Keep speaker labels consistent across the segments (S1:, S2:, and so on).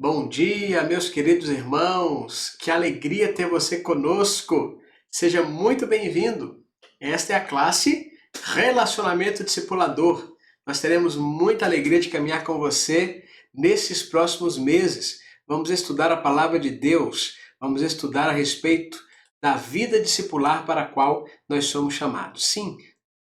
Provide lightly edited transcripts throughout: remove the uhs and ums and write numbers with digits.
S1: Bom dia, meus queridos irmãos. Que alegria ter você conosco. Seja muito bem-vindo. Esta é a classe Relacionamento Discipulador. Nós teremos muita alegria de caminhar com você nesses próximos meses. Vamos estudar a palavra de Deus. Vamos estudar a respeito da vida discipular para a qual nós somos chamados. Sim,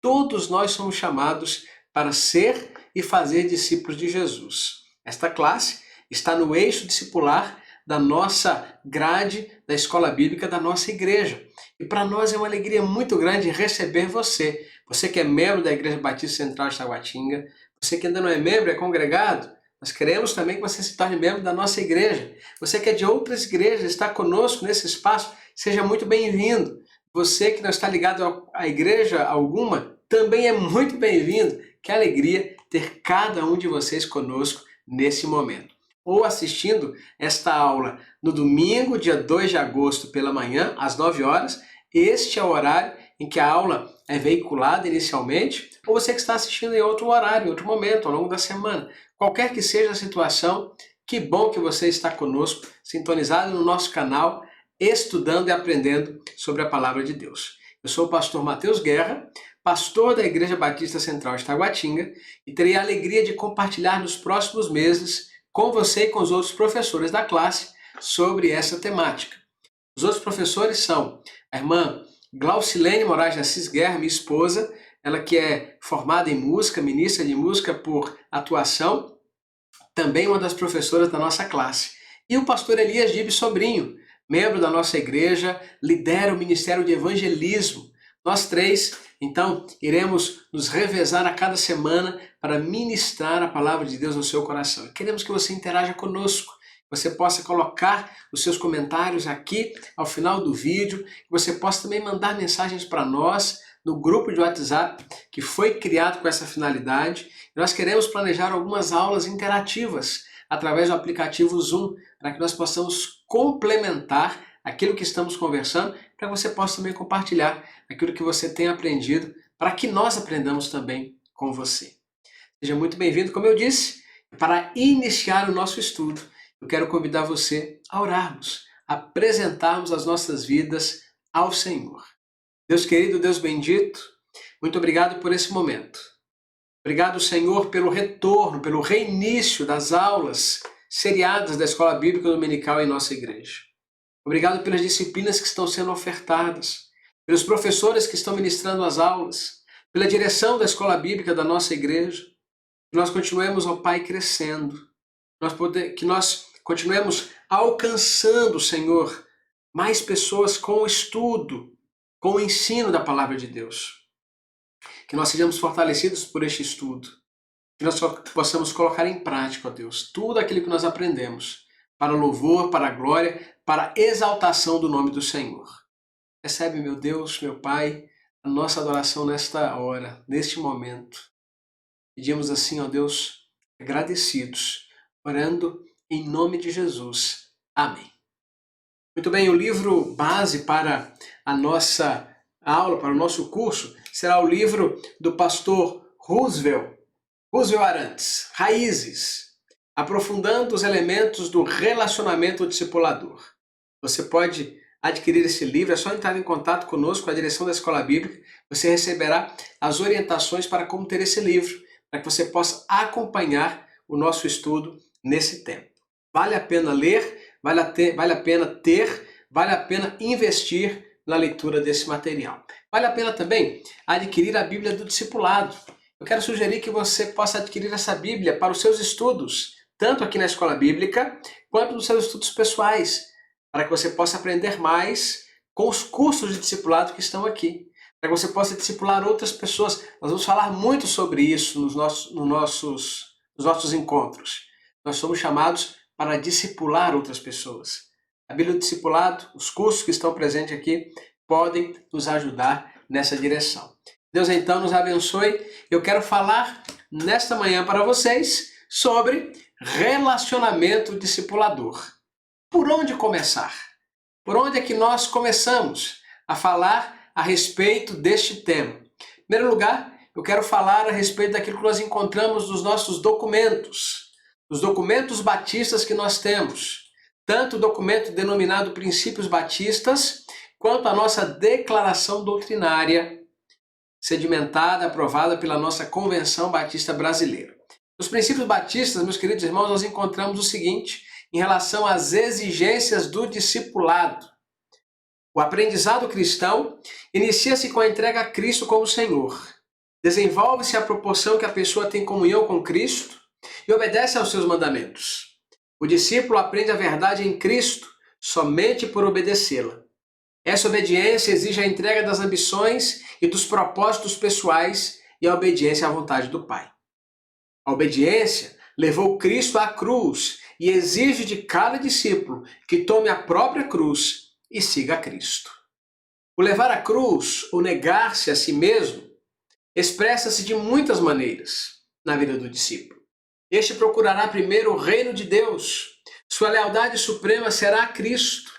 S1: todos nós somos chamados para ser e fazer discípulos de Jesus. Esta classe está no eixo discipular da nossa grade da escola bíblica da nossa igreja. E para nós é uma alegria muito grande receber você. Você que é membro da Igreja Batista Central de Taguatinga, você que ainda não é membro, é congregado, nós queremos também que você se torne membro da nossa igreja. Você que é de outras igrejas, está conosco nesse espaço, seja muito bem-vindo. Você que não está ligado a igreja alguma, também é muito bem-vindo. Que alegria ter cada um de vocês conosco nesse momento. Ou assistindo esta aula no domingo, dia 2 de agosto, pela manhã, às 9 horas. Este é o horário em que a aula é veiculada inicialmente, ou você que está assistindo em outro horário, em outro momento, ao longo da semana. Qualquer que seja a situação, que bom que você está conosco, sintonizado no nosso canal, estudando e aprendendo sobre a Palavra de Deus. Eu sou o pastor Matheus Guerra, pastor da Igreja Batista Central de Taguatinga, e terei a alegria de compartilhar nos próximos meses com você e com os outros professores da classe sobre essa temática. Os outros professores são a irmã Glaucilene Moraes de Assis Guerra, minha esposa, ela que é formada em música, ministra de música por atuação, também uma das professoras da nossa classe. E o pastor Elias Dibe Sobrinho, membro da nossa igreja, lidera o Ministério de Evangelismo. Nós três, então, iremos nos revezar a cada semana para ministrar a palavra de Deus no seu coração. Queremos que você interaja conosco, que você possa colocar os seus comentários aqui ao final do vídeo, que você possa também mandar mensagens para nós no grupo de WhatsApp que foi criado com essa finalidade. Nós queremos planejar algumas aulas interativas através do aplicativo Zoom, para que nós possamos complementar aquilo que estamos conversando, para que você possa também compartilhar aquilo que você tem aprendido, para que nós aprendamos também com você. Seja muito bem-vindo, como eu disse. Para iniciar o nosso estudo, eu quero convidar você a orarmos, a apresentarmos as nossas vidas ao Senhor. Deus querido, Deus bendito, muito obrigado por esse momento. Obrigado, Senhor, pelo retorno, pelo reinício das aulas seriadas da Escola Bíblica Dominical em nossa igreja. Obrigado pelas disciplinas que estão sendo ofertadas, pelos professores que estão ministrando as aulas, pela direção da Escola Bíblica da nossa igreja. Que nós continuemos, ó Pai, crescendo, que nós continuemos alcançando, Senhor, mais pessoas com o estudo, com o ensino da Palavra de Deus. Que nós sejamos fortalecidos por este estudo, que nós possamos colocar em prática, ó Deus, tudo aquilo que nós aprendemos, para louvor, para a glória, para a exaltação do nome do Senhor. Recebe, meu Deus, meu Pai, a nossa adoração nesta hora, neste momento. Pedimos assim, ó Deus, agradecidos, orando em nome de Jesus. Amém. Muito bem, o livro base para a nossa aula, para o nosso curso, será o livro do pastor Roosevelt Arantes, Raízes, aprofundando os elementos do relacionamento discipulador. Você pode adquirir esse livro, é só entrar em contato conosco, com a direção da Escola Bíblica, você receberá as orientações para como ter esse livro, para que você possa acompanhar o nosso estudo nesse tempo. Vale a pena ler, vale a pena investir na leitura desse material. Vale a pena também adquirir a Bíblia do Discipulado. Eu quero sugerir que você possa adquirir essa Bíblia para os seus estudos, tanto aqui na Escola Bíblica, quanto nos seus estudos pessoais, para que você possa aprender mais com os cursos de discipulado que estão aqui, para que você possa discipular outras pessoas. Nós vamos falar muito sobre isso nos nossos encontros. Nós somos chamados para discipular outras pessoas. A Bíblia do Discipulado, os cursos que estão presentes aqui, podem nos ajudar nessa direção. Deus então nos abençoe. Eu quero falar nesta manhã para vocês sobre relacionamento discipulador. Por onde começar? Por onde é que nós começamos a falar a respeito deste tema? Em primeiro lugar, eu quero falar a respeito daquilo que nós encontramos nos nossos documentos, nos documentos batistas que nós temos, tanto o documento denominado Princípios Batistas, quanto a nossa declaração doutrinária, sedimentada, aprovada pela nossa Convenção Batista Brasileira. Nos princípios batistas, meus queridos irmãos, nós encontramos o seguinte, em relação às exigências do discipulado. O aprendizado cristão inicia-se com a entrega a Cristo como Senhor. Desenvolve-se à proporção que a pessoa tem comunhão com Cristo e obedece aos seus mandamentos. O discípulo aprende a verdade em Cristo somente por obedecê-la. Essa obediência exige a entrega das ambições e dos propósitos pessoais e a obediência à vontade do Pai. A obediência levou Cristo à cruz e exige de cada discípulo que tome a própria cruz e siga a Cristo. O levar a cruz, ou negar-se a si mesmo, expressa-se de muitas maneiras na vida do discípulo. Este procurará primeiro o reino de Deus. Sua lealdade suprema será a Cristo.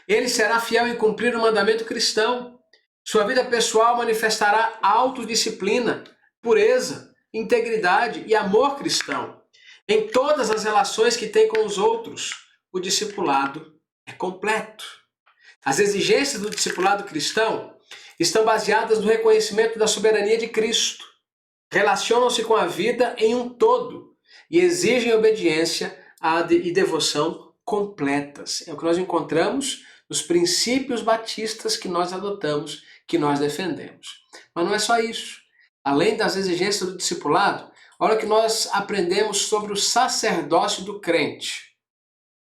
S1: Ele será fiel em cumprir o mandamento cristão. Sua vida pessoal manifestará autodisciplina, pureza, integridade e amor cristão. Em todas as relações que tem com os outros, o discipulado é completo. As exigências do discipulado cristão estão baseadas no reconhecimento da soberania de Cristo. Relacionam-se com a vida em um todo e exigem obediência e devoção completas. É o que nós encontramos nos princípios batistas que nós adotamos, que nós defendemos. Mas não é só isso. Além das exigências do discipulado, olha o que nós aprendemos sobre o sacerdócio do crente.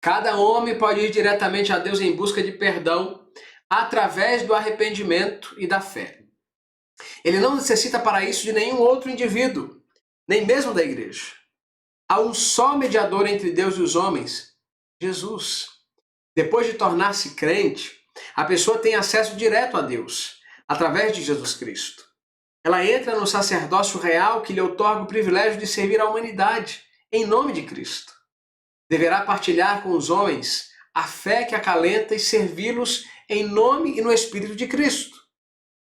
S1: Cada homem pode ir diretamente a Deus em busca de perdão através do arrependimento e da fé. Ele não necessita para isso de nenhum outro indivíduo, nem mesmo da igreja. Há um só mediador entre Deus e os homens, Jesus. Depois de tornar-se crente, a pessoa tem acesso direto a Deus, através de Jesus Cristo. Ela entra no sacerdócio real que lhe outorga o privilégio de servir à humanidade, em nome de Cristo. Deverá partilhar com os homens a fé que acalenta e servi-los em nome e no Espírito de Cristo.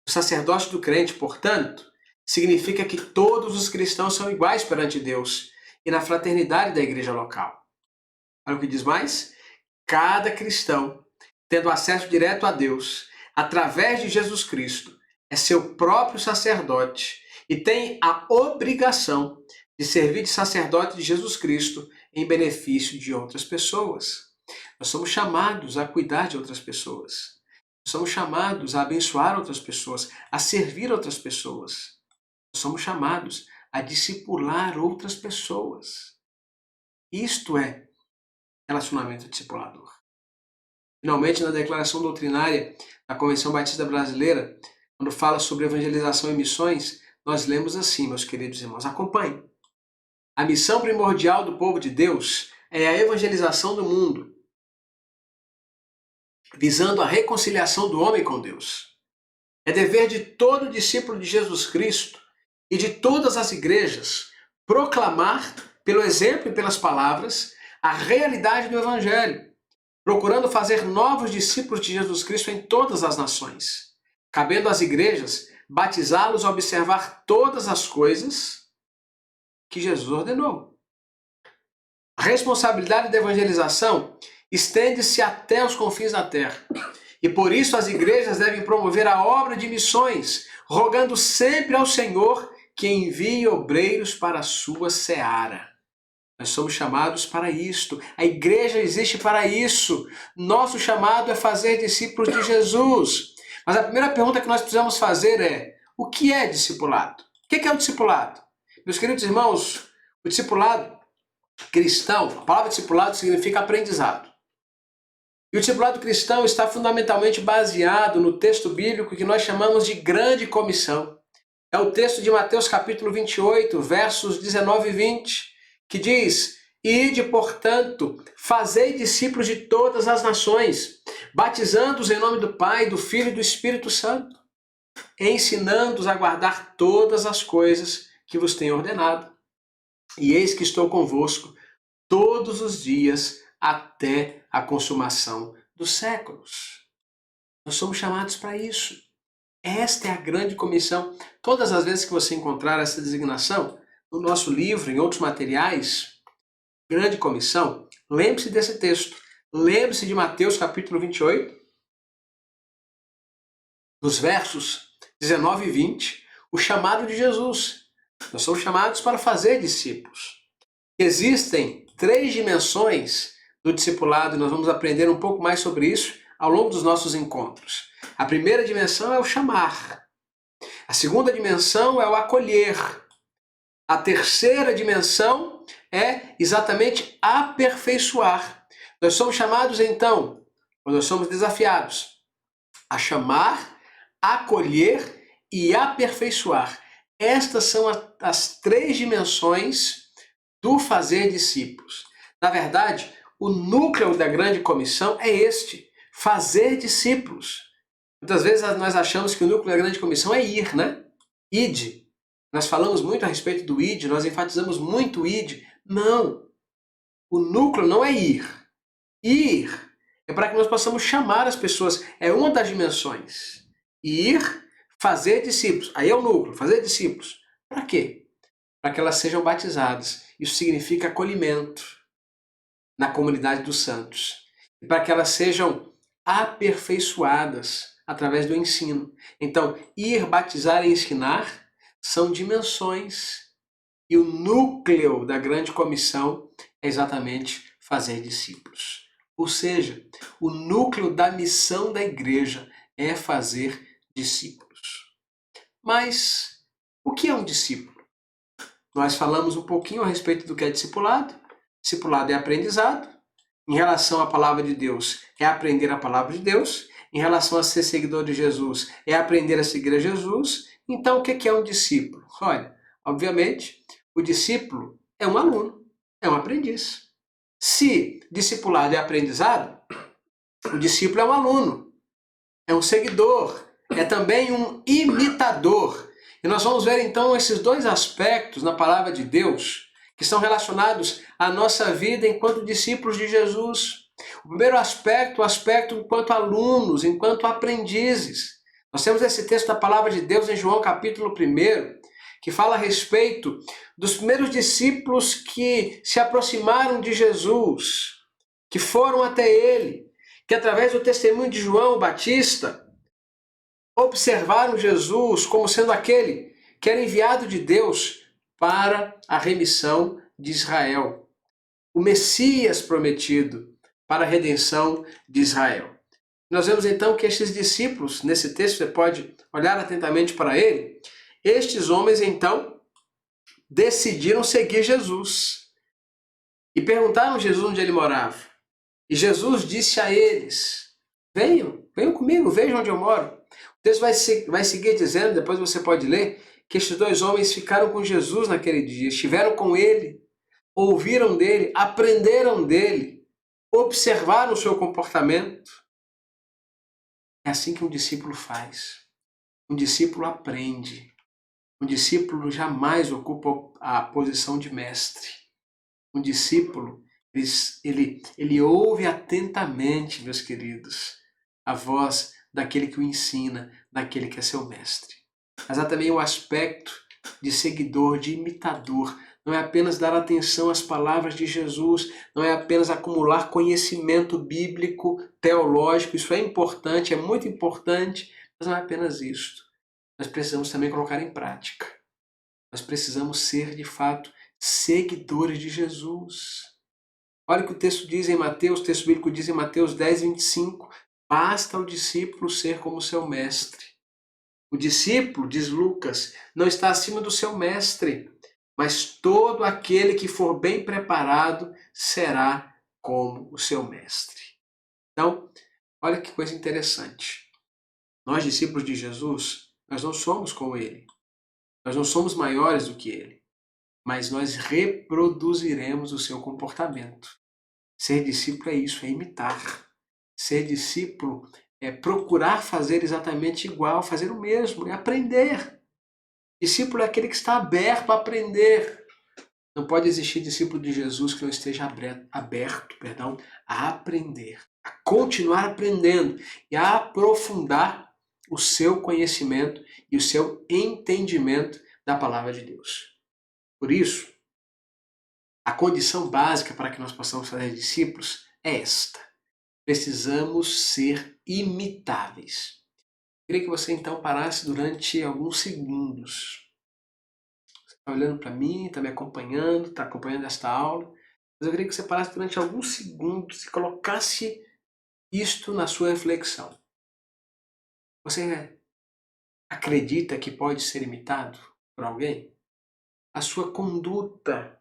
S1: O sacerdócio do crente, portanto, significa que todos os cristãos são iguais perante Deus e na fraternidade da igreja local. Olha o que diz mais. Cada cristão, tendo acesso direto a Deus, através de Jesus Cristo, é seu próprio sacerdote e tem a obrigação de servir de sacerdote de Jesus Cristo em benefício de outras pessoas. Nós somos chamados a cuidar de outras pessoas. Nós somos chamados a abençoar outras pessoas, a servir outras pessoas. Nós somos chamados a discipular outras pessoas. Isto é relacionamento discipulador. Finalmente, na declaração doutrinária da Convenção Batista Brasileira, quando fala sobre evangelização e missões, nós lemos assim, meus queridos irmãos, acompanhem. A missão primordial do povo de Deus é a evangelização do mundo, visando a reconciliação do homem com Deus. É dever de todo discípulo de Jesus Cristo e de todas as igrejas proclamar, pelo exemplo e pelas palavras, a realidade do Evangelho, procurando fazer novos discípulos de Jesus Cristo em todas as nações, cabendo às igrejas batizá-los a observar todas as coisas que Jesus ordenou. A responsabilidade da evangelização estende-se até os confins da terra, e por isso as igrejas devem promover a obra de missões, rogando sempre ao Senhor que envie obreiros para a sua seara. Nós somos chamados para isto. A igreja existe para isso. Nosso chamado é fazer discípulos de Jesus. Mas a primeira pergunta que nós precisamos fazer é: o que é discipulado? O que é o discipulado? Meus queridos irmãos, o discipulado cristão, a palavra discipulado significa aprendizado. E o discipulado cristão está fundamentalmente baseado no texto bíblico que nós chamamos de Grande Comissão. É o texto de Mateus capítulo 28, versos 19 e 20, que diz: Ide, portanto, fazei discípulos de todas as nações, batizando-os em nome do Pai, do Filho e do Espírito Santo, ensinando-os a guardar todas as coisas que vos tenho ordenado. E eis que estou convosco todos os dias até a consumação dos séculos. Nós somos chamados para isso. Esta é a grande comissão. Todas as vezes que você encontrar essa designação, no nosso livro, em outros materiais, grande comissão, lembre-se desse texto. Lembre-se de Mateus capítulo 28, dos versos 19 e 20, o chamado de Jesus. Nós somos chamados para fazer discípulos. Existem 3 dimensões do discipulado e nós vamos aprender um pouco mais sobre isso ao longo dos nossos encontros. A primeira dimensão é o chamar. A segunda dimensão é o acolher. A terceira dimensão é exatamente aperfeiçoar. Nós somos chamados então, ou nós somos desafiados a chamar, acolher e aperfeiçoar. Estas são as 3 dimensões do fazer discípulos. Na verdade, o núcleo da grande comissão é este, fazer discípulos. Muitas vezes nós achamos que o núcleo da grande comissão é ir, né? Ide. Nós falamos muito a respeito do ide, nós enfatizamos muito o ide. Não. O núcleo não é ir. Ir é para que nós possamos chamar as pessoas. É uma das dimensões. Ir, fazer discípulos. Aí é o núcleo, fazer discípulos. Para quê? Para que elas sejam batizadas. Isso significa acolhimento na comunidade dos santos. E para que elas sejam aperfeiçoadas através do ensino. Então, ir, batizar e ensinar são dimensões. E o núcleo da grande comissão é exatamente fazer discípulos. Ou seja, o núcleo da missão da igreja é fazer discípulos. Mas o que é um discípulo? Nós falamos um pouquinho a respeito do que é discipulado. Discipulado é aprendizado. Em relação à palavra de Deus, é aprender a palavra de Deus. Em relação a ser seguidor de Jesus, é aprender a seguir a Jesus. Então, o que é um discípulo? Olha, obviamente, o discípulo é um aluno, é um aprendiz. Se discipulado é aprendizado, o discípulo é um aluno, é um seguidor, é também um imitador. E nós vamos ver então esses 2 aspectos na palavra de Deus que estão relacionados à nossa vida enquanto discípulos de Jesus. O primeiro aspecto, o aspecto enquanto alunos, enquanto aprendizes. Nós temos esse texto da palavra de Deus em João capítulo 1, que fala a respeito dos primeiros discípulos que se aproximaram de Jesus, que foram até ele, que através do testemunho de João Batista, observaram Jesus como sendo aquele que era enviado de Deus para a remissão de Israel. O Messias prometido para a redenção de Israel. Nós vemos então que estes discípulos, nesse texto você pode olhar atentamente para ele, estes homens então decidiram seguir Jesus e perguntaram a Jesus onde ele morava. E Jesus disse a eles, venham comigo, vejam onde eu moro. O texto vai seguir dizendo, depois você pode ler, que estes 2 homens ficaram com Jesus naquele dia, estiveram com ele, ouviram dele, aprenderam dele, observaram o seu comportamento. É assim que um discípulo faz. Um discípulo aprende. Um discípulo jamais ocupa a posição de mestre. Um discípulo, ele ouve atentamente, meus queridos, a voz daquele que o ensina, daquele que é seu mestre. Mas há também o aspecto de seguidor, de imitador. Não é apenas dar atenção às palavras de Jesus, não é apenas acumular conhecimento bíblico, teológico, isso é importante, é muito importante, mas não é apenas isso. Nós precisamos também colocar em prática. Nós precisamos ser, de fato, seguidores de Jesus. Olha o que o texto diz em Mateus, o texto bíblico diz em Mateus 10, 25, basta ao discípulo ser como seu mestre. O discípulo, diz Lucas, não está acima do seu mestre, mas todo aquele que for bem preparado será como o seu mestre. Então, olha que coisa interessante. Nós, discípulos de Jesus, nós não somos como ele. Nós não somos maiores do que ele, mas nós reproduziremos o seu comportamento. Ser discípulo é isso, é imitar. Ser discípulo é procurar fazer exatamente igual, fazer o mesmo, é aprender. Discípulo é aquele que está aberto a aprender. Não pode existir discípulo de Jesus que não esteja aberto a aprender, a continuar aprendendo e a aprofundar o seu conhecimento e o seu entendimento da palavra de Deus. Por isso, A condição básica para que nós possamos fazer discípulos é esta: precisamos ser imitáveis. Eu queria que você então parasse durante alguns segundos. Você está olhando para mim, está me acompanhando, está acompanhando esta aula, mas eu queria que você parasse durante alguns segundos e colocasse isto na sua reflexão. Você acredita que pode ser imitado por alguém? A sua conduta,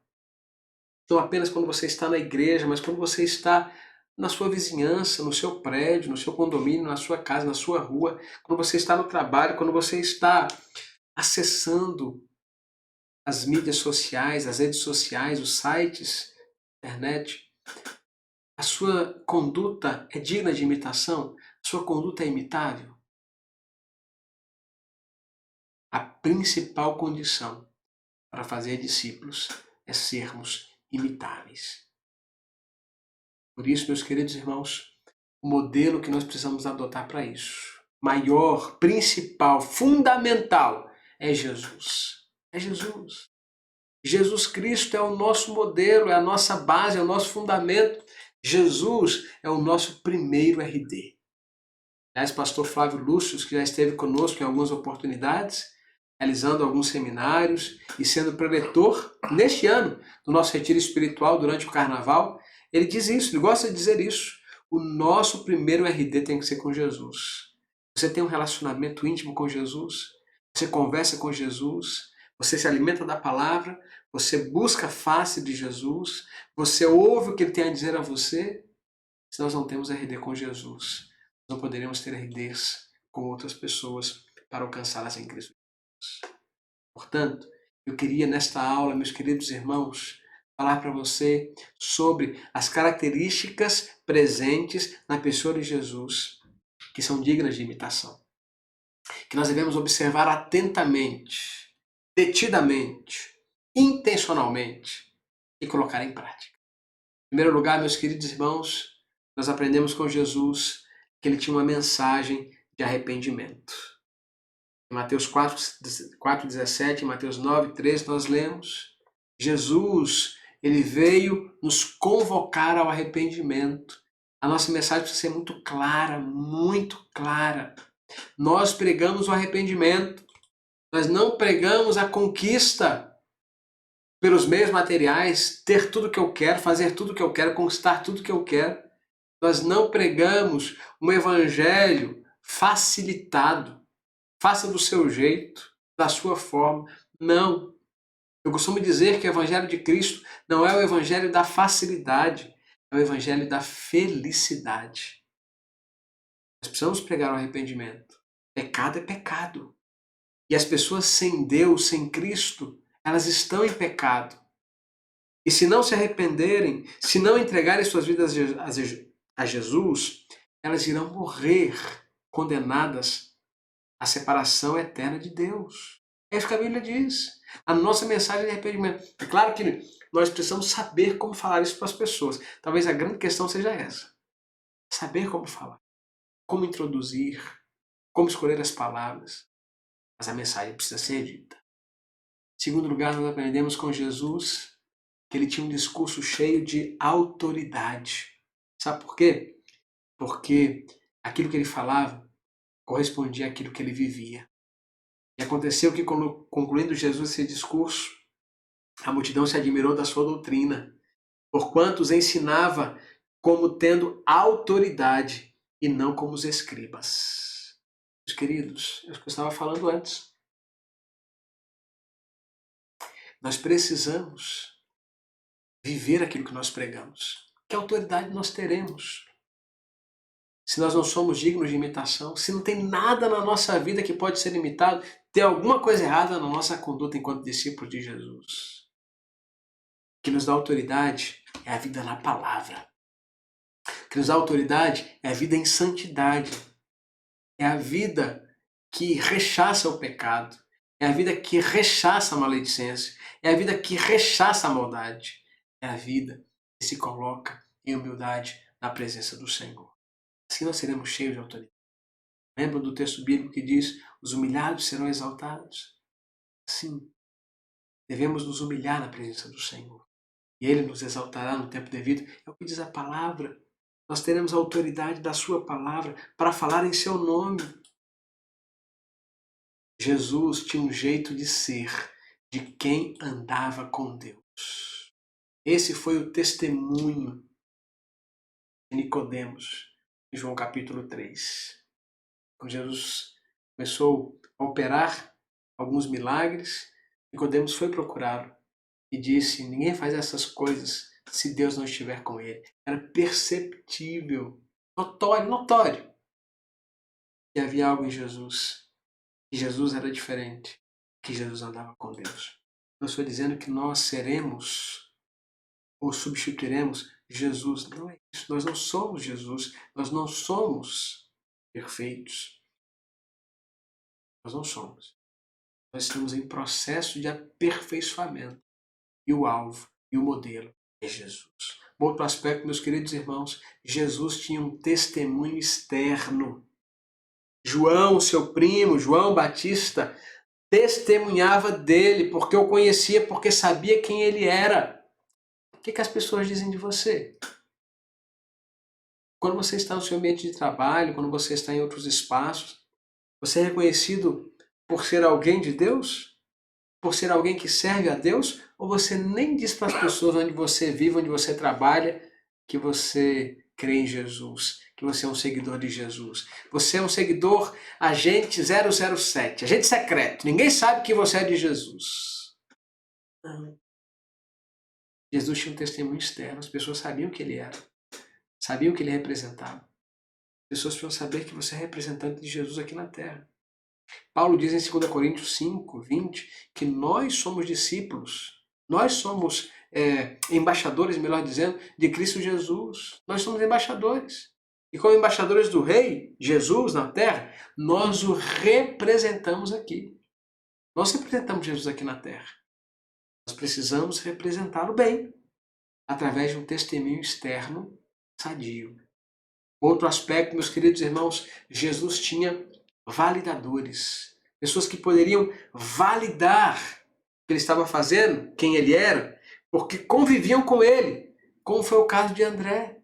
S1: não apenas quando você está na igreja, mas quando você está na sua vizinhança, no seu prédio, no seu condomínio, na sua casa, na sua rua, quando você está no trabalho, quando você está acessando as mídias sociais, as redes sociais, os sites, internet, a sua conduta é digna de imitação? A sua conduta é imitável? A principal condição para fazer discípulos é sermos imitáveis. Por isso, meus queridos irmãos, o modelo que nós precisamos adotar para isso, maior, principal, fundamental, é Jesus. É Jesus. Jesus Cristo é o nosso modelo, é a nossa base, é o nosso fundamento. Jesus é o nosso primeiro RD. Aliás, pastor Flávio Lúcio, que já esteve conosco em algumas oportunidades, realizando alguns seminários e sendo preletor neste ano do nosso retiro espiritual durante o carnaval, ele diz isso, ele gosta de dizer isso. O nosso primeiro RD tem que ser com Jesus. Você tem um relacionamento íntimo com Jesus? Você conversa com Jesus? Você se alimenta da palavra? Você busca a face de Jesus? Você ouve o que ele tem a dizer a você? Se nós não temos RD com Jesus, não poderemos ter RDs com outras pessoas para alcançá-las em Cristo Jesus. Portanto, eu queria nesta aula, meus queridos irmãos, falar para você sobre as características presentes na pessoa de Jesus que são dignas de imitação, que nós devemos observar atentamente, detidamente, intencionalmente e colocar em prática. Em primeiro lugar, meus queridos irmãos, nós aprendemos com Jesus que ele tinha uma mensagem de arrependimento. Em Mateus 4:17, em Mateus 9:13, nós lemos: Jesus, ele veio nos convocar ao arrependimento. A nossa mensagem precisa ser muito clara, muito clara. Nós pregamos o arrependimento. Nós não pregamos a conquista pelos meios materiais, ter tudo que eu quero, fazer tudo que eu quero, conquistar tudo que eu quero. Nós não pregamos um evangelho facilitado. Faça do seu jeito, da sua forma. Não. Eu costumo dizer que o evangelho de Cristo não é o evangelho da facilidade, é o evangelho da felicidade. Nós precisamos pregar o arrependimento. Pecado é pecado. E as pessoas sem Deus, sem Cristo, elas estão em pecado. E se não se arrependerem, se não entregarem suas vidas a Jesus, elas irão morrer condenadas à separação eterna de Deus. É isso que a Bíblia diz. A nossa mensagem de arrependimento. É claro que nós precisamos saber como falar isso para as pessoas. Talvez a grande questão seja essa. Saber como falar, como introduzir, como escolher as palavras. Mas a mensagem precisa ser dita. Em segundo lugar, nós aprendemos com Jesus que ele tinha um discurso cheio de autoridade. Sabe por quê? Porque aquilo que ele falava correspondia àquilo que ele vivia. E aconteceu que, concluindo Jesus esse discurso, a multidão se admirou da sua doutrina, porquanto os ensinava como tendo autoridade e não como os escribas. Meus queridos, é o que eu estava falando antes. Nós precisamos viver aquilo que nós pregamos. Que autoridade nós teremos? Se nós não somos dignos de imitação, se não tem nada na nossa vida que pode ser imitado, tem alguma coisa errada na nossa conduta enquanto discípulos de Jesus. O que nos dá autoridade é a vida na palavra. O que nos dá autoridade é a vida em santidade. É a vida que rechaça o pecado. É a vida que rechaça a maledicência. É a vida que rechaça a maldade. É a vida que se coloca em humildade na presença do Senhor. Assim nós seremos cheios de autoridade. Lembra do texto bíblico que diz: os humilhados serão exaltados? Sim, devemos nos humilhar na presença do Senhor e Ele nos exaltará no tempo devido. É o que diz a palavra. Nós teremos a autoridade da sua palavra para falar em seu nome. Jesus tinha um jeito de ser de quem andava com Deus. Esse foi o testemunho de Nicodemos, em João capítulo 3. Quando Jesus começou a operar alguns milagres, Nicodemos foi procurá-lo e disse: ninguém faz essas coisas se Deus não estiver com ele. Era perceptível, notório, que havia algo em Jesus. Que Jesus era diferente, que Jesus andava com Deus. Eu estou dizendo que nós seremos ou substituiremos Jesus. Não é isso. Nós não somos Jesus. Nós não somos perfeitos. Nós não somos. Nós estamos em processo de aperfeiçoamento. E o alvo e o modelo é Jesus. Outro aspecto, meus queridos irmãos, Jesus tinha um testemunho externo. João, seu primo, João Batista, testemunhava dele, porque o conhecia, porque sabia quem ele era. O que as pessoas dizem de você? Quando você está no seu ambiente de trabalho, quando você está em outros espaços, você é reconhecido por ser alguém de Deus? Por ser alguém que serve a Deus? Ou você nem diz para as pessoas onde você vive, onde você trabalha, que você crê em Jesus, que você é um seguidor de Jesus? Você é um seguidor agente 007, agente secreto. Ninguém sabe que você é de Jesus. Não. Jesus tinha um testemunho externo, as pessoas sabiam que ele era, sabiam que ele representava. As pessoas precisam saber que você é representante de Jesus aqui na terra. Paulo diz em 2 Coríntios 5, 20, que nós somos discípulos, nós somos embaixadores, melhor dizendo, de Cristo Jesus. Nós somos embaixadores. E como embaixadores do Rei, Jesus, na terra, nós o representamos aqui. Nós representamos Jesus aqui na terra. Nós precisamos representá-lo bem, através de um testemunho externo sadio. Outro aspecto, meus queridos irmãos, Jesus tinha validadores. Pessoas que poderiam validar o que ele estava fazendo, quem ele era, porque conviviam com ele, como foi o caso de André.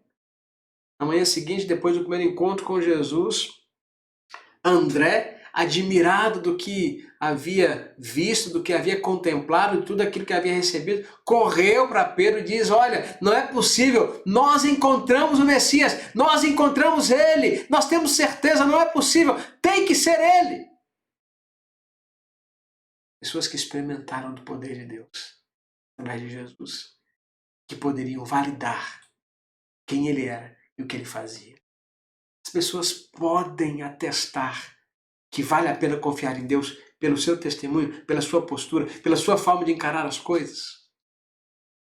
S1: Na manhã seguinte, depois do primeiro encontro com Jesus, André, admirado do que havia visto, do que havia contemplado, de tudo aquilo que havia recebido, correu para Pedro e diz: olha, não é possível, nós encontramos o Messias, nós encontramos ele, nós temos certeza, não é possível, tem que ser ele. Pessoas que experimentaram do poder de Deus, através de Jesus, que poderiam validar quem ele era e o que ele fazia. As pessoas podem atestar que vale a pena confiar em Deus pelo seu testemunho, pela sua postura, pela sua forma de encarar as coisas.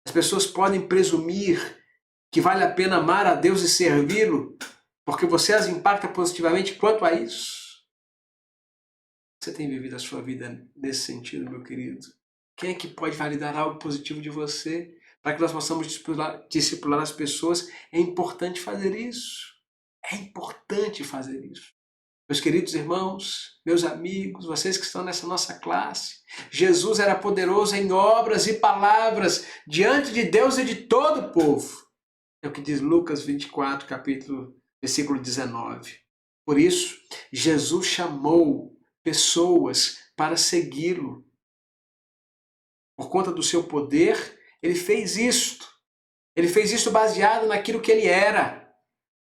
S1: As pessoas podem presumir que vale a pena amar a Deus e servi-lo, porque você as impacta positivamente quanto a isso. Você tem vivido a sua vida nesse sentido, meu querido? Quem é que pode validar algo positivo de você? Para que nós possamos discipular as pessoas, é importante fazer isso. É importante fazer isso. Meus queridos irmãos, meus amigos, vocês que estão nessa nossa classe, Jesus era poderoso em obras e palavras diante de Deus e de todo o povo. É o que diz Lucas 24, versículo 19. Por isso, Jesus chamou pessoas para segui-lo. Por conta do seu poder, ele fez isto. Ele fez isso baseado naquilo que ele era,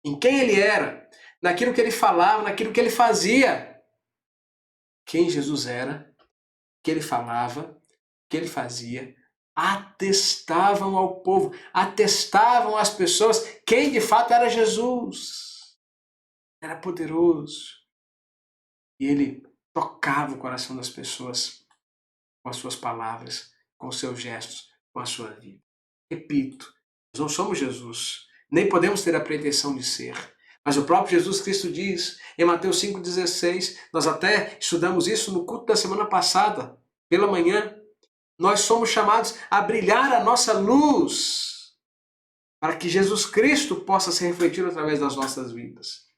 S1: em quem ele era, naquilo que ele falava, naquilo que ele fazia. Quem Jesus era, o que ele falava, o que ele fazia, atestavam ao povo, atestavam às pessoas quem de fato era Jesus. Era poderoso. E ele tocava o coração das pessoas com as suas palavras, com os seus gestos, com a sua vida. Repito, nós não somos Jesus, nem podemos ter a pretensão de ser. Mas o próprio Jesus Cristo diz, em Mateus 5,16, nós até estudamos isso no culto da semana passada, pela manhã, nós somos chamados a brilhar a nossa luz, para que Jesus Cristo possa ser refletido através das nossas vidas.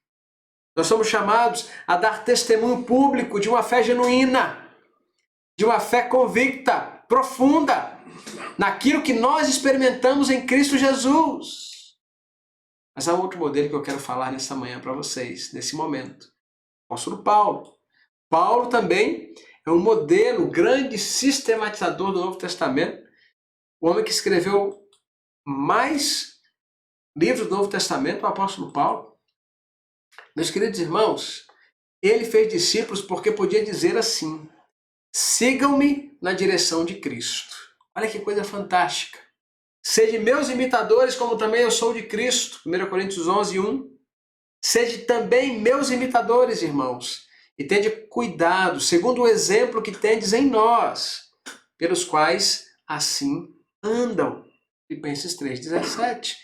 S1: Nós somos chamados a dar testemunho público de uma fé genuína, de uma fé convicta, profunda. naquilo que nós experimentamos em Cristo Jesus. Mas há um outro modelo que eu quero falar nessa manhã para vocês, nesse momento. O apóstolo Paulo. Paulo também é um modelo, grande sistematizador do Novo Testamento, o homem que escreveu mais livros do Novo Testamento, o apóstolo Paulo. Meus queridos irmãos, ele fez discípulos porque podia dizer assim: sigam-me na direção de Cristo. Olha que coisa fantástica. Sejam meus imitadores, como também eu sou de Cristo. 1 Coríntios 11, 1. Sejam também meus imitadores, irmãos, e tende cuidado, segundo o exemplo que tendes em nós, pelos quais assim andam. Filipenses 3,17.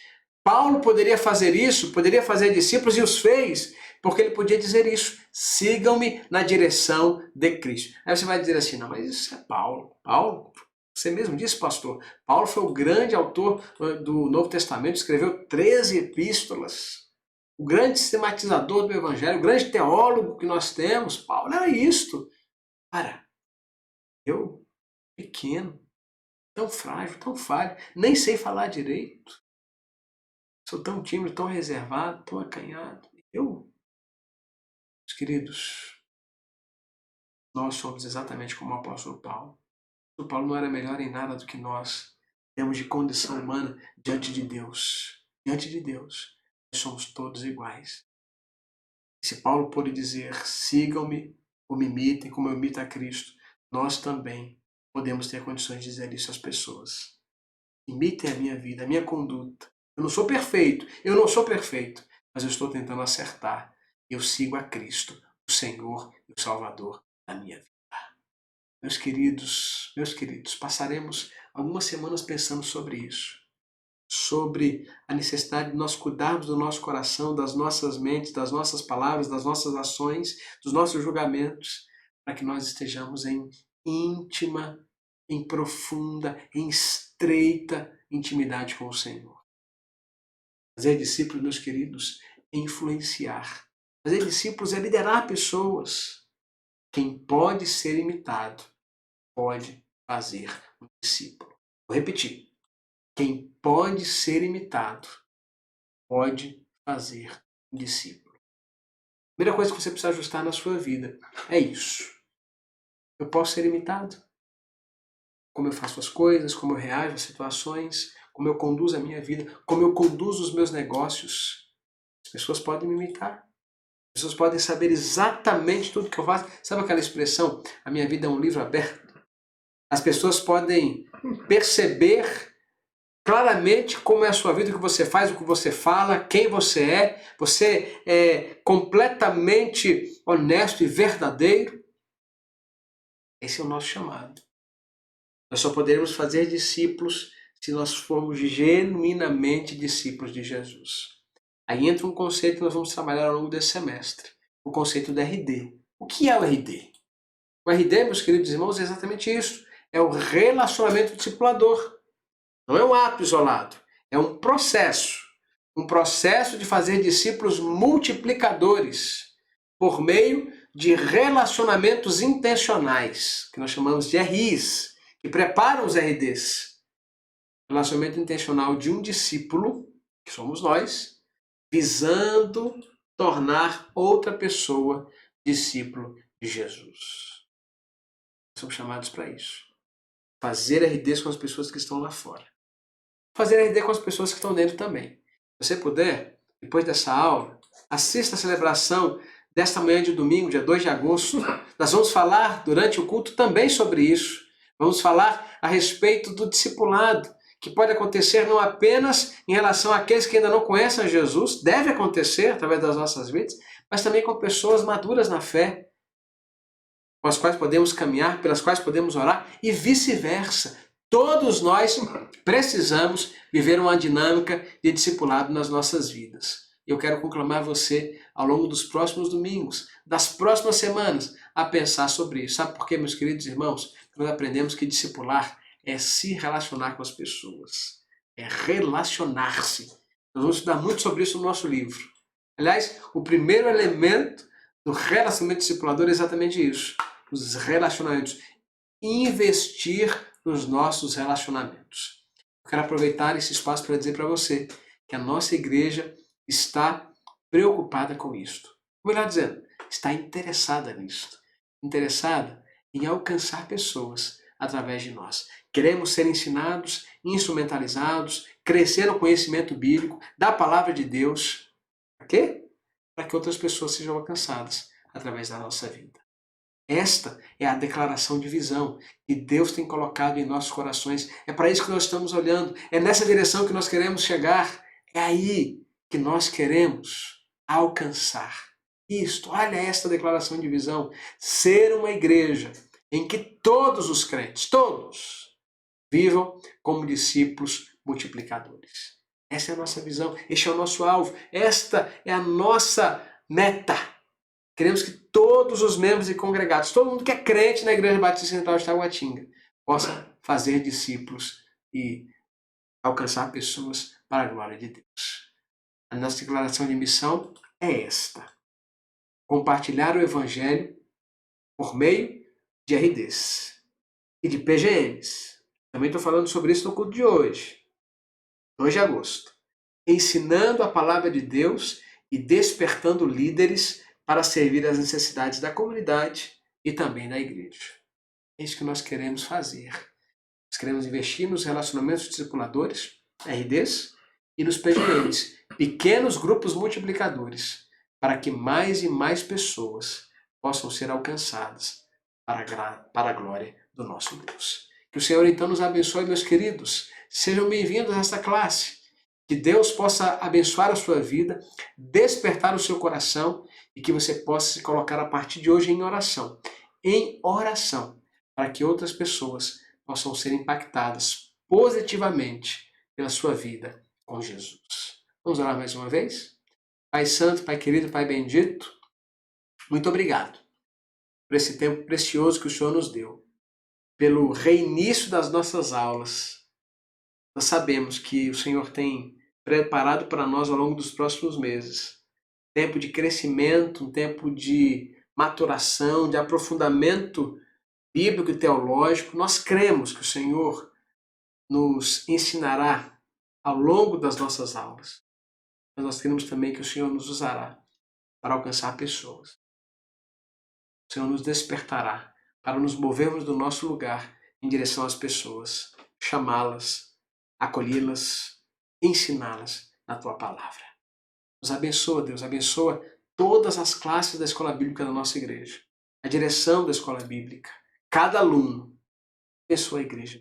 S1: Paulo poderia fazer isso, poderia fazer discípulos e os fez, porque ele podia dizer isso: sigam-me na direção de Cristo. Aí você vai dizer assim: não, mas isso é Paulo. Paulo, você mesmo disse, pastor, Paulo foi o grande autor do Novo Testamento, escreveu 13 epístolas. O grande sistematizador do Evangelho, o grande teólogo que nós temos, Paulo era isto. Cara, eu, pequeno, tão frágil, tão falho, nem sei falar direito. Sou tão tímido, tão reservado, tão acanhado. Meus queridos, nós somos exatamente como o apóstolo Paulo. O apóstolo Paulo não era melhor em nada do que nós. Temos de condição humana diante de Deus. Diante de Deus, nós somos todos iguais. Se Paulo pôde dizer, sigam-me ou me imitem como eu imito a Cristo, nós também podemos ter condições de dizer isso às pessoas. Imitem a minha vida, a minha conduta. Eu não sou perfeito, mas eu estou tentando acertar. Eu sigo a Cristo, o Senhor e o Salvador da minha vida. Meus queridos, passaremos algumas semanas pensando sobre isso. Sobre a necessidade de nós cuidarmos do nosso coração, das nossas mentes, das nossas palavras, das nossas ações, dos nossos julgamentos, para que nós estejamos em íntima, em profunda, em estreita intimidade com o Senhor. Fazer discípulos, meus queridos, é influenciar. Fazer discípulos é liderar pessoas. Quem pode ser imitado, pode fazer um discípulo. Vou repetir. Quem pode ser imitado, pode fazer um discípulo. A primeira coisa que você precisa ajustar na sua vida é isso. Eu posso ser imitado? Como eu faço as coisas, como eu reajo às situações, como eu conduzo a minha vida, como eu conduzo os meus negócios. As pessoas podem me imitar. As pessoas podem saber exatamente tudo que eu faço. Sabe aquela expressão, a minha vida é um livro aberto? As pessoas podem perceber claramente como é a sua vida, o que você faz, o que você fala, quem você é. Você é completamente honesto e verdadeiro. Esse é o nosso chamado. Nós só poderemos fazer discípulos se nós formos genuinamente discípulos de Jesus. Aí entra um conceito que nós vamos trabalhar ao longo desse semestre. O conceito do RD. O que é o RD? O RD, meus queridos irmãos, é exatamente isso. É o relacionamento discipulador. Não é um ato isolado. É um processo. Um processo de fazer discípulos multiplicadores por meio de relacionamentos intencionais, que nós chamamos de RIs, que preparam os RDs. Relacionamento intencional de um discípulo, que somos nós, visando tornar outra pessoa discípulo de Jesus. Somos chamados para isso. Fazer RDs com as pessoas que estão lá fora. Fazer RD com as pessoas que estão dentro também. Se você puder, depois dessa aula, assista a celebração desta manhã de domingo, dia 2 de agosto. Nós vamos falar durante o culto também sobre isso. Vamos falar a respeito do discipulado, que pode acontecer não apenas em relação àqueles que ainda não conhecem a Jesus, deve acontecer através das nossas vidas, mas também com pessoas maduras na fé, com as quais podemos caminhar, pelas quais podemos orar e vice-versa. Todos nós precisamos viver uma dinâmica de discipulado nas nossas vidas. Eu quero conclamar você ao longo dos próximos domingos, das próximas semanas, a pensar sobre isso. Sabe por quê, meus queridos irmãos? Nós aprendemos que discipular é se relacionar com as pessoas, é relacionar-se. Nós vamos estudar muito sobre isso no nosso livro. Aliás, o primeiro elemento do relacionamento discipulador é exatamente isso, os relacionamentos. investir nos nossos relacionamentos. Eu quero aproveitar esse espaço para dizer para você que a nossa igreja está preocupada com isto. Melhor dizendo, está interessada nisto. Interessada em alcançar pessoas através de nós. Queremos ser ensinados, instrumentalizados, crescer no conhecimento bíblico, da palavra de Deus. Para quê? Para que outras pessoas sejam alcançadas através da nossa vida. Esta é a declaração de visão que Deus tem colocado em nossos corações. É para isso que nós estamos olhando. É nessa direção que nós queremos chegar. É aí que nós queremos alcançar. Isto, olha esta declaração de visão. Ser uma igreja em que todos os crentes, todos, vivam como discípulos multiplicadores. Essa é a nossa visão, este é o nosso alvo, esta é a nossa meta. Queremos que todos os membros e congregados, todo mundo que é crente na Igreja Batista Central de Taguatinga, possa fazer discípulos e alcançar pessoas para a glória de Deus. A nossa declaração de missão é esta: compartilhar o Evangelho por meio de RDs e de PGMs. Também estou falando sobre isso no culto de hoje, 2 de agosto. Ensinando a palavra de Deus e despertando líderes para servir às necessidades da comunidade e também da igreja. É isso que nós queremos fazer. Nós queremos investir nos relacionamentos discipuladores, RDs, e nos PGMs, pequenos grupos multiplicadores, para que mais e mais pessoas possam ser alcançadas para a glória do nosso Deus. Que o Senhor então nos abençoe, meus queridos. Sejam bem-vindos a esta classe. Que Deus possa abençoar a sua vida, despertar o seu coração e que você possa se colocar a partir de hoje em oração, para que outras pessoas possam ser impactadas positivamente pela sua vida com Jesus. Vamos orar mais uma vez? Pai Santo, Pai querido, Pai bendito, muito obrigado por esse tempo precioso que o Senhor nos deu, pelo reinício das nossas aulas. Nós sabemos que o Senhor tem preparado para nós ao longo dos próximos meses tempo de crescimento, um tempo de maturação, de aprofundamento bíblico e teológico. Nós cremos que o Senhor nos ensinará ao longo das nossas aulas. Mas nós cremos também que o Senhor nos usará para alcançar pessoas. O Senhor nos despertará para nos movermos do nosso lugar em direção às pessoas, chamá-las, acolhê-las, ensiná-las na Tua palavra. Nos abençoa, Deus, abençoa todas as classes da escola bíblica da nossa igreja, a direção da escola bíblica, cada aluno. Abençoa a igreja.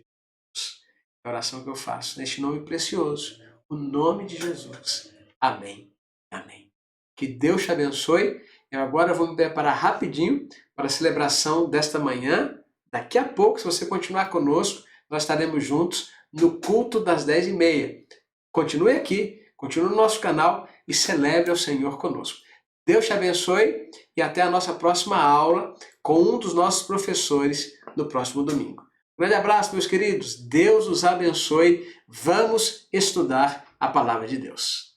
S1: É a oração que eu faço neste nome precioso, o nome de Jesus. Amém. Amém. Que Deus te abençoe. Eu agora vou me preparar rapidinho para a celebração desta manhã. Daqui a pouco, se você continuar conosco, nós estaremos juntos no culto das 10h30. Continue aqui, continue no nosso canal e celebre ao Senhor conosco. Deus te abençoe e até a nossa próxima aula com um dos nossos professores no próximo domingo. Um grande abraço, meus queridos. Deus os abençoe. Vamos estudar a palavra de Deus.